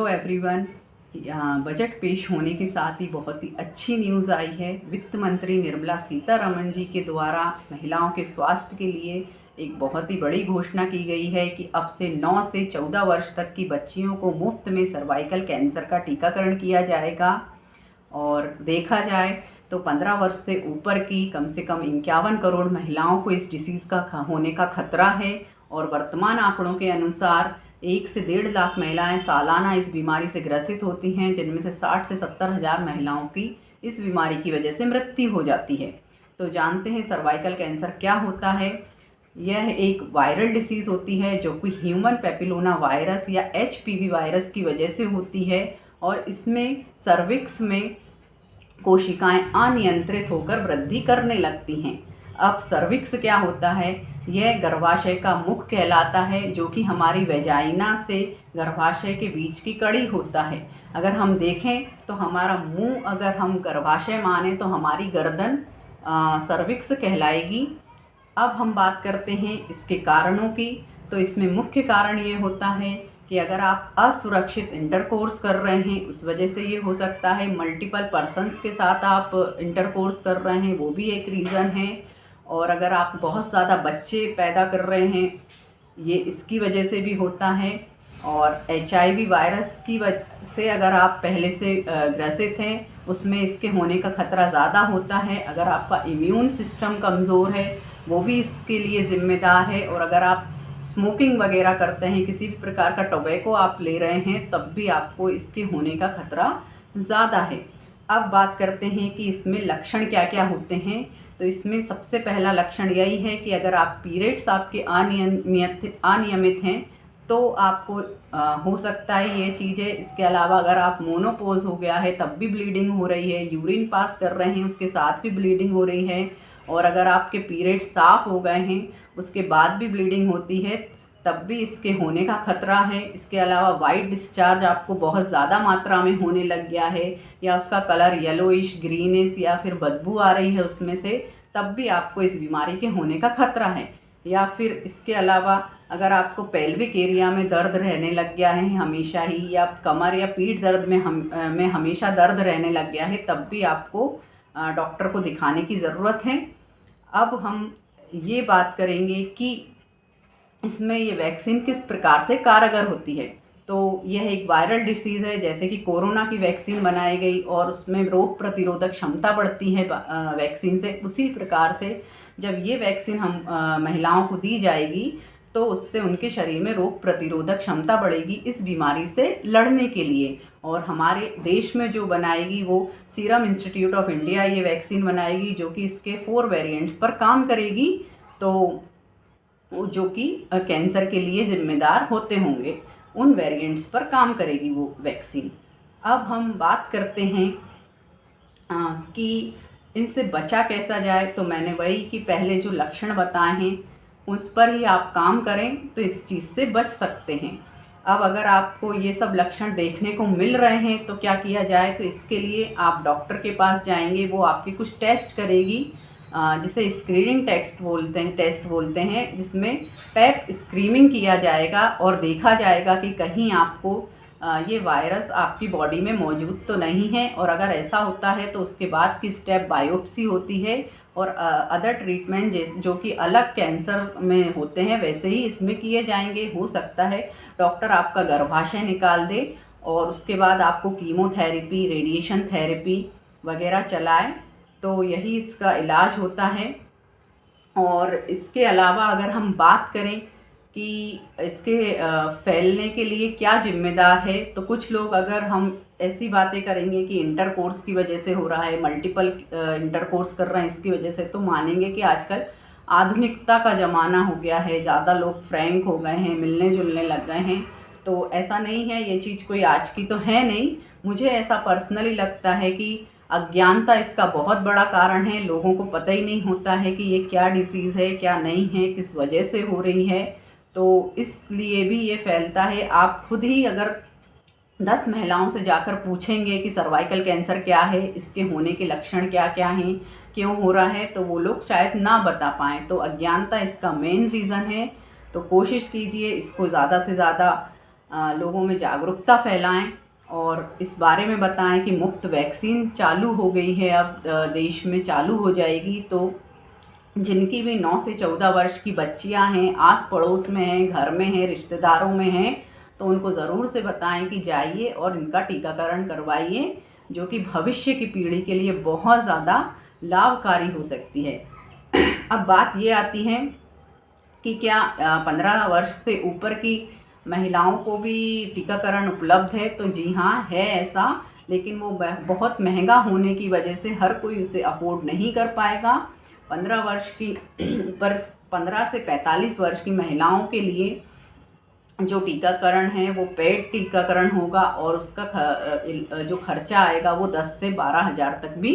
Hello everyone. यहाँ budget पेश होने के साथ ही बहुत ही अच्छी न्यूज़ आई है। वित्त मंत्री निर्मला सीतारमण जी के द्वारा महिलाओं के स्वास्थ्य के लिए एक बहुत ही बड़ी घोषणा की गई है कि अब से 9 से 14 वर्ष तक की बच्चियों को मुफ्त में सर्वाइकल कैंसर का टीकाकरण किया जाएगा। और देखा जाए तो 15 वर्ष से ऊपर की कम से कम 51 करोड़ महिलाओं को इस डिसीज़ का होने का खतरा है। और वर्तमान आंकड़ों के अनुसार 1 से 1.5 लाख महिलाएं सालाना इस बीमारी से ग्रसित होती हैं, जिनमें से 60 से 70 हज़ार महिलाओं की इस बीमारी की वजह से मृत्यु हो जाती है। तो जानते हैं सर्वाइकल कैंसर क्या होता है। यह एक वायरल डिसीज़ होती है जो कि ह्यूमन पेपिलोमा वायरस या HPV वायरस की वजह से होती है। और इसमें सर्विक्स में कोशिकाएं अनियंत्रित होकर वृद्धि करने लगती हैं। अब सर्विक्स क्या होता है? यह गर्भाशय का मुख कहलाता है, जो कि हमारी वेजाइना से गर्भाशय के बीच की कड़ी होता है। अगर हम देखें तो हमारा मुंह अगर हम गर्भाशय माने तो हमारी गर्दन सर्विक्स कहलाएगी। अब हम बात करते हैं इसके कारणों की। तो इसमें मुख्य कारण ये होता है कि अगर आप असुरक्षित इंटरकोर्स कर रहे हैं, उस वजह से ये हो सकता है। मल्टीपल पर्सन्स के साथ आप इंटरकोर्स कर रहे हैं, वो भी एक रीज़न है। और अगर आप बहुत ज़्यादा बच्चे पैदा कर रहे हैं, ये इसकी वजह से भी होता है। और HIV वायरस की वजह से अगर आप पहले से ग्रसित हैं, उसमें इसके होने का खतरा ज़्यादा होता है। अगर आपका इम्यून सिस्टम कमज़ोर है, वो भी इसके लिए ज़िम्मेदार है। और अगर आप स्मोकिंग वगैरह करते हैं, किसी भी प्रकार का टोबैको आप ले रहे हैं, तब भी आपको इसके होने का खतरा ज़्यादा है। अब बात करते हैं कि इसमें लक्षण क्या क्या होते हैं। तो इसमें सबसे पहला लक्षण यही है कि अगर आप पीरियड्स आपके अनियमित हैं तो आपको हो सकता है ये चीज़ें। इसके अलावा अगर आप मोनोपोज हो गया है तब भी ब्लीडिंग हो रही है, यूरिन पास कर रहे हैं उसके साथ भी ब्लीडिंग हो रही है, और अगर आपके पीरियड साफ़ हो गए हैं उसके बाद भी ब्लीडिंग होती है, तब भी इसके होने का खतरा है। इसके अलावा वाइट डिस्चार्ज आपको बहुत ज़्यादा मात्रा में होने लग गया है, या उसका कलर येलोइश ग्रीनिश या फिर बदबू आ रही है उसमें से, तब भी आपको इस बीमारी के होने का खतरा है। या फिर इसके अलावा अगर आपको पेल्विक एरिया में दर्द रहने लग गया है हमेशा ही, या कमर या पीठ दर्द में हमेशा दर्द रहने लग गया है, तब भी आपको डॉक्टर को दिखाने की ज़रूरत है। अब हम ये बात करेंगे कि इसमें ये वैक्सीन किस प्रकार से कारगर होती है। तो यह एक वायरल डिसीज़ है, जैसे कि कोरोना की वैक्सीन बनाई गई और उसमें रोग प्रतिरोधक क्षमता बढ़ती है वैक्सीन से, उसी प्रकार से जब ये वैक्सीन हम महिलाओं को दी जाएगी तो उससे उनके शरीर में रोग प्रतिरोधक क्षमता बढ़ेगी इस बीमारी से लड़ने के लिए। और हमारे देश में जो बनाएगी वो सीरम इंस्टीट्यूट ऑफ इंडिया ये वैक्सीन बनाएगी, जो कि इसके 4 वेरिएंट्स पर काम करेगी, तो जो कि कैंसर के लिए ज़िम्मेदार होते होंगे, उन वेरिएंट्स पर काम करेगी वो वैक्सीन। अब हम बात करते हैं कि इनसे बचा कैसा जाए। तो मैंने वही कि पहले जो लक्षण बताए हैं उस पर ही आप काम करें तो इस चीज़ से बच सकते हैं। अब अगर आपको ये सब लक्षण देखने को मिल रहे हैं तो क्या किया जाए। तो इसके लिए आप डॉक्टर के पास जाएंगे, वो आपके कुछ टेस्ट करेगी, जिसे स्क्रीनिंग टेस्ट बोलते हैं, जिसमें पैप स्क्रीनिंग किया जाएगा और देखा जाएगा कि कहीं आपको ये वायरस आपकी बॉडी में मौजूद तो नहीं है। और अगर ऐसा होता है तो उसके बाद की स्टेप बायोप्सी होती है, और अदर ट्रीटमेंट जो कि अलग कैंसर में होते हैं वैसे ही इसमें किए जाएंगे। हो सकता है डॉक्टर आपका गर्भाशय निकाल दे और उसके बाद आपको कीमोथेरेपी, रेडिएशन थेरेपी वगैरह चलाए, तो यही इसका इलाज होता है। और इसके अलावा अगर हम बात करें कि इसके फैलने के लिए क्या ज़िम्मेदार है, तो कुछ लोग अगर हम ऐसी बातें करेंगे कि इंटरकोर्स की वजह से हो रहा है, मल्टीपल इंटरकोर्स कर रहे हैं इसकी वजह से, तो मानेंगे कि आजकल आधुनिकता का ज़माना हो गया है, ज़्यादा लोग फ्रैंक हो गए हैं, मिलने जुलने लग गए हैं। तो ऐसा नहीं है, ये चीज़ कोई आज की तो है नहीं। मुझे ऐसा पर्सनली लगता है कि अज्ञानता इसका बहुत बड़ा कारण है। लोगों को पता ही नहीं होता है कि ये क्या डिसीज़ है, क्या नहीं है, किस वजह से हो रही है, तो इसलिए भी ये फैलता है। आप खुद ही अगर 10 महिलाओं से जाकर पूछेंगे कि सर्वाइकल कैंसर क्या है, इसके होने के लक्षण क्या क्या हैं, क्यों हो रहा है, तो वो लोग शायद ना बता पाएँ। तो अज्ञानता इसका मेन रीज़न है। तो कोशिश कीजिए इसको ज़्यादा से ज़्यादा लोगों में जागरूकता फैलाएं और इस बारे में बताएं कि मुफ्त वैक्सीन चालू हो गई है, अब देश में चालू हो जाएगी। तो जिनकी भी 9 से 14 वर्ष की बच्चियां हैं, आस पड़ोस में हैं, घर में हैं, रिश्तेदारों में हैं, तो उनको ज़रूर से बताएं कि जाइए और इनका टीकाकरण करवाइए, जो कि भविष्य की पीढ़ी के लिए बहुत ज़्यादा लाभकारी हो सकती है। अब बात ये आती है कि क्या 15 वर्ष से ऊपर की महिलाओं को भी टीकाकरण उपलब्ध है? तो जी हाँ, है ऐसा, लेकिन वो बहुत महंगा होने की वजह से हर कोई उसे अफोर्ड नहीं कर पाएगा। 15 वर्ष की ऊपर 15 से 45 वर्ष की महिलाओं के लिए जो टीकाकरण है वो पेड टीकाकरण होगा और उसका जो खर्चा आएगा वो 10 से 12 हज़ार तक भी